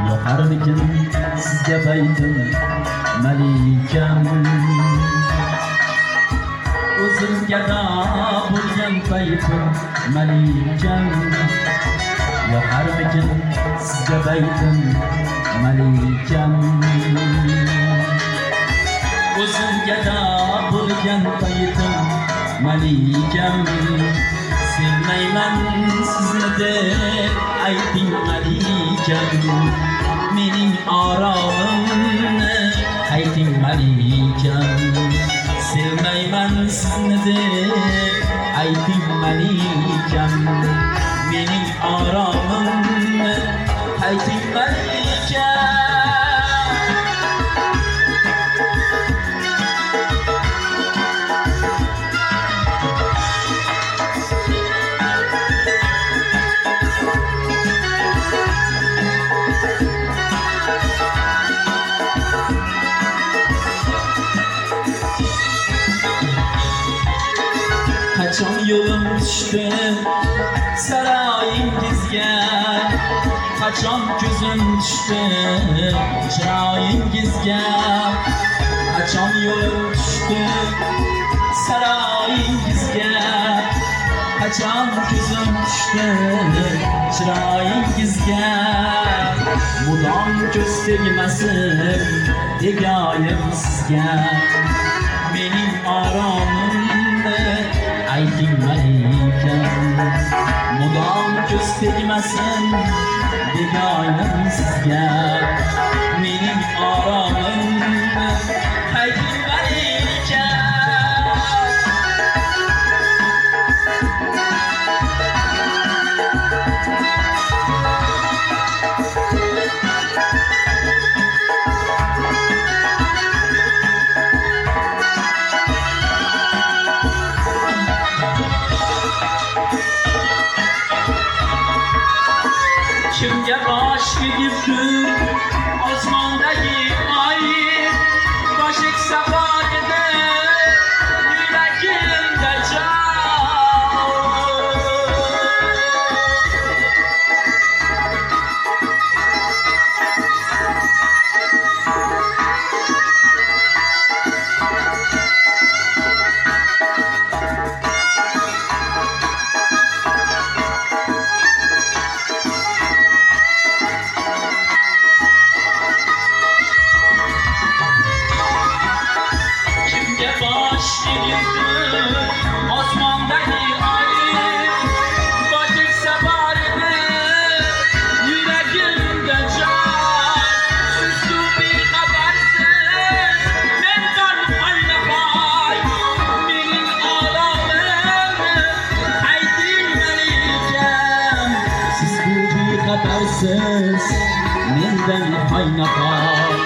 Yoqarmikin sizga baytim malikam, o'zimga da bo'lgan paytim malikam. Yoqarmikin sizga baytim malikam, o'zimga da bo'lgan paytim malikam. Sevmayman sizni deb ayting malikam, mening oromimni ayting malikam. Sevmayman sizni deb ayting malikam, mening oromimni ayting malikam. Qachon yo'lim tushdi saroyingizga, qachon ko'zim tushdi chiroyingizga. Qachon yo'lim tushdi saroyingizga, qachon ko'zim tushdi chiroyingizga. Mudom ko'z tegmasin degoyim sizga, mening oromimni ayting malikam. Mudom ko'z tegmasin degoyim sizga, mening oromimni ayting malikam. Kimga bosh egibdir osmondagi oy, bosh egsa bor edi yuragimda joy. Osmondagi oy, bosh egsa bor edi yuragimda joy. Siz-ku bexabarsiz mendan aynahoy, mening oromimni ayting malikam. Siz-ku bexabarsiz mendan aynahoy,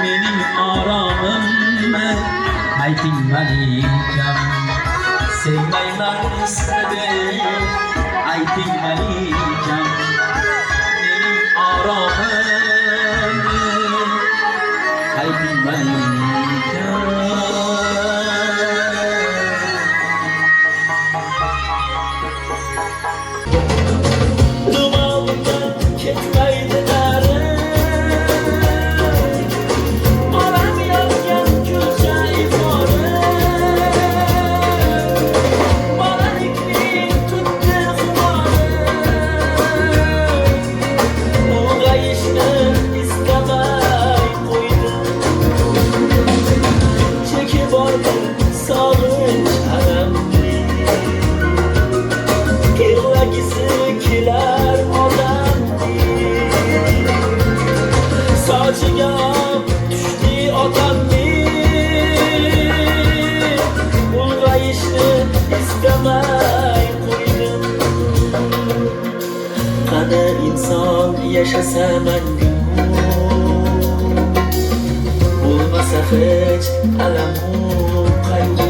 mening oromimni ayting malikam. Sevmayman sizni ayting malikam, mening oromimni ayting malikam. Dumandan ketmaydi darim, olam yongan ko'cha ifori. Sochiga tushdi otamning, ulg'ayishni istamay qo'ydim. Qani inson yashasa mangu, bo'lmasa hech alamu qayg'u.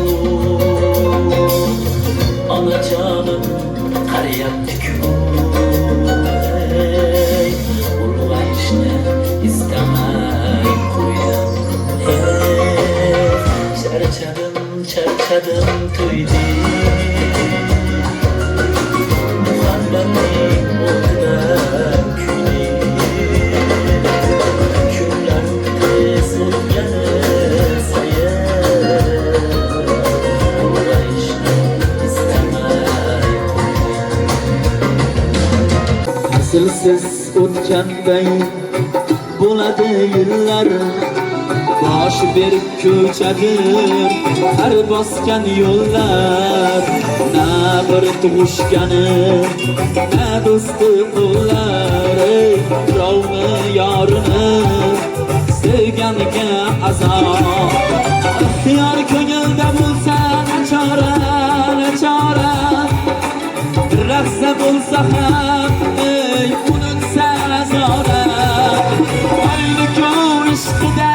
onajonim qarayapti-ku, ulg'ayishni istamay qo'ydim. Charchadim to'ydim, muhabbatning o'tidan kuydim. Kunlar tez o'tgani sayin, ulg'ayishni istamay qo'ydim. Mislsiz o'tganday bo'ladi yillar, bosh berib ko'chadir har bosgan yo'llar. Na bir tug'ishgani, na do'sti qo'llar, birovni yorini sevganiga azob. Ixtiyor ko'ngilda bo'lsa nachora, nachora, bir lahza bo'lsa ham unutsa zora. Ayni-ku ishqida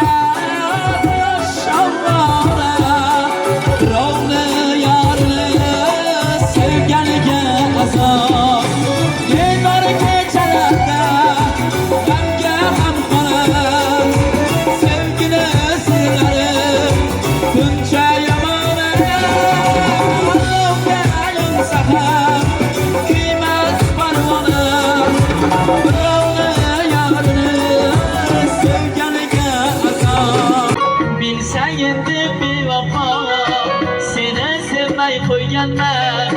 qo'yganman,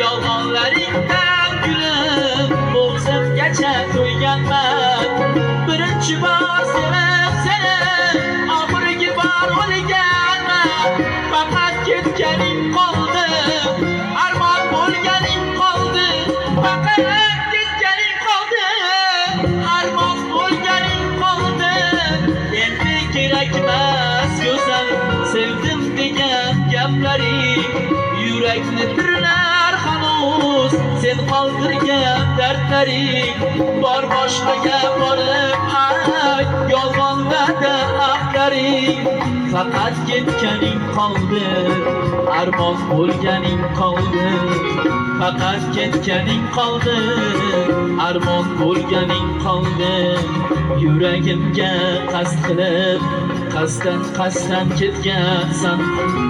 yolg'onlaringdan gulib bo'g'zimgacha to'yganman. Birinchi bor sevib seni, oxirgi bor o'lganman. Faqat ketganing qoldi, armon bo'lganing qoldi. Faqat ketganing qoldi, armon bo'lganing qoldi. Endi kerakmas go'zal sevdim degan gaplaring, yurakni tirnar hanuz sen qoldirgan dardlaring. Bor boshqaga borib ay, yolg'on va'da ahdaring. Faqat ketganing qoldi, armon bo'lganing qoldi. Faqat ketganing qoldi, armon bo'lganing qoldi. Yuragimga qasd qilib qasddan ketgansan,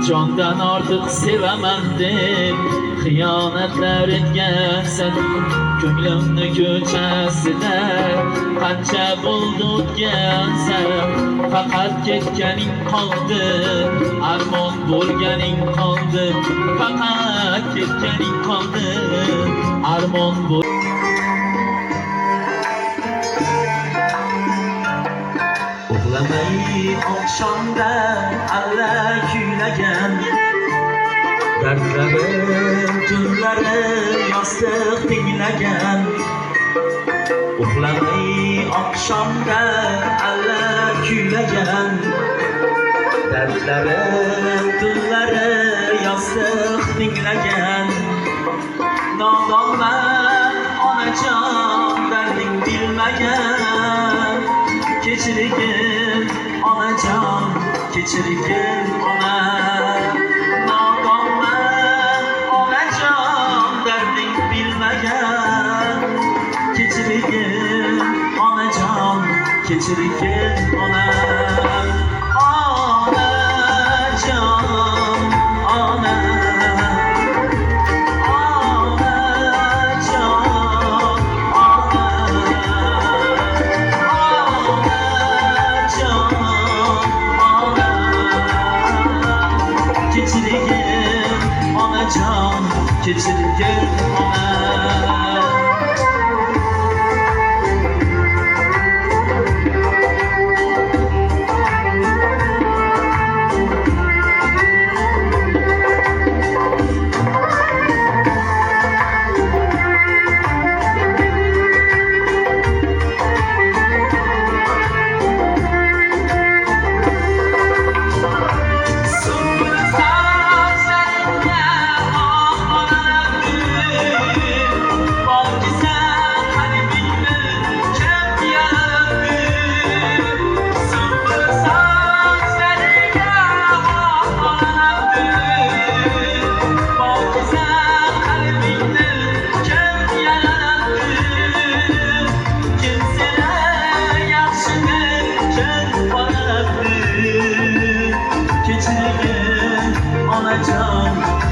jondan ortiq sevaman deb xiyonatlar etgansan. Ko'nglimni ko'chasida qancha bo'ldi o'tgansan. Faqat ketganing qoldi, armon bo'lganing qoldi. Faqat ketganing qoldi, armon bo'lganing. Uxlamay oqshomda alla kuylagan, dardlarim tunlari yostiq tinglagan. Uxlamay oqshomda alla kuylagan, dardlarim tunlari yostiq tinglagan. Nodonman onajon darding bilmagan, kechirgin onajon, kechirgin ona. Nodonman onajon darding bilmagan, kechirgin onajon, kechirgin ona. Onajon, ona. Kechirgin ona.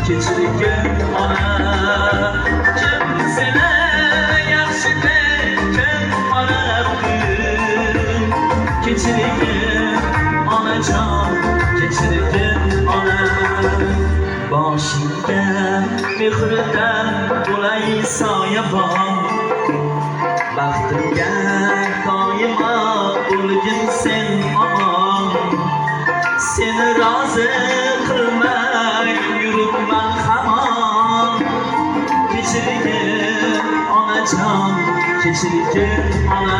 kechirgin ona. Kim seni yaxshi kim qarabdi, kechirgin onajon, kechirgin ona. Boshingga mehrdan bo'lay soyabon, baxtimga doimo bo'lgin sen omon. Seni rozi qilmay yuribman hamon, kechirgin onajon, kechirgin ona.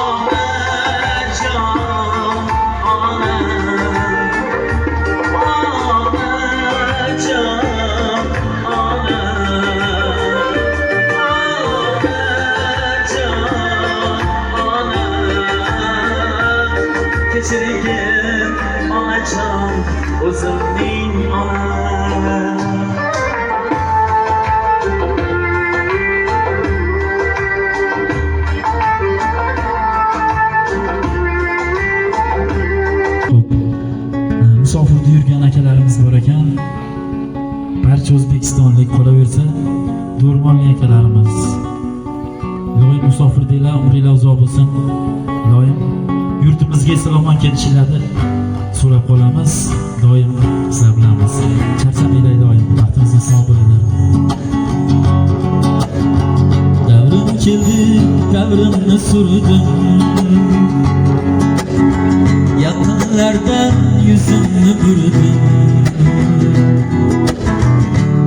Onajon, ona. Onajon, ona. Kechirgin onajon, o'zimning onam. Musofirda yurgan akalarimiz bor ekan. Barcha o'zbekistonlik qolaversa, Do'rmonli akalarimiz. Iloyim musofirdanglar, umringlar uzoq bo'lsin. Iloyim yurtimizga eson-omon kelishinglarni so'rab qolamiz. Doim sizlar bilanmiz. Charchamanglar iloyim, baxtimizga sog' bo'linglar. Davrim keldi, davrimni surdim. Yaqinlardan yuzimni burdim.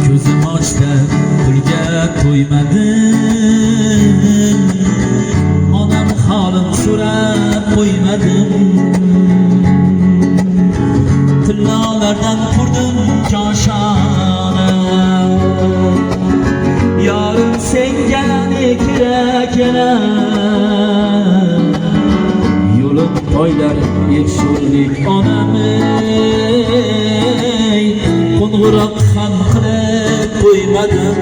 Ko'zim ochdi, pulga to'ymadim. Onam holim so'rab qo'ymadim. Tillolardan qurdim koshona. Yorim senga ne kerak yana. Yo'lim toylar yekshurlik onam ey. Qo'ng'iroq ham qilib qo'ymadim.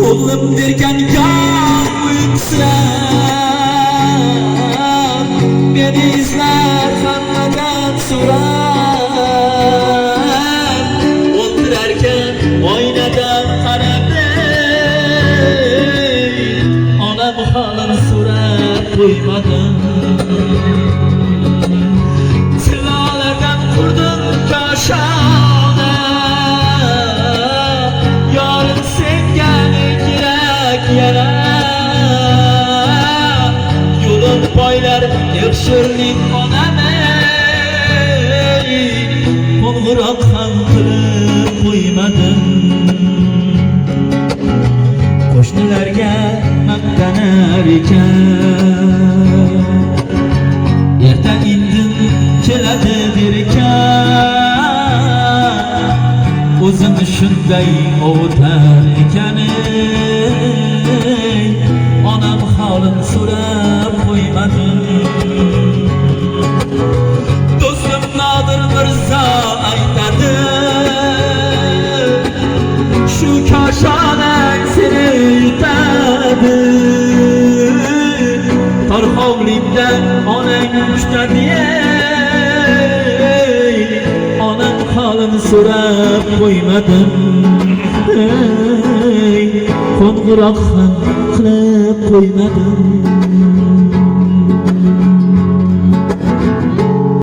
O'g'lim derkan jon uyqusirab, meni izlar hammadan so'rab, o'tirarkan oynadan qarab onam holim so'rab qo'ymadim. Tillolardan qurdim koshona. Yorim senga ne kerak yana. Yo'lim poylar yakshurlik onam ey. Qo'ng'iroq ham qilib qo'ymadim. Qo'shnilarga maqtanar ekan, erta indin keladi der ekan. O'zini shunday ovutar ekan ey. Onam holim so'rab qo'ymadim. Do'stim Nodir Mirzo aytadi, shu koshonang seni yutadi. Torhovlikdan onang ushladi ey. Onam holim so'rab qo'ymadim ey. Qo'ng'iroq ham qilib qo'ymadim.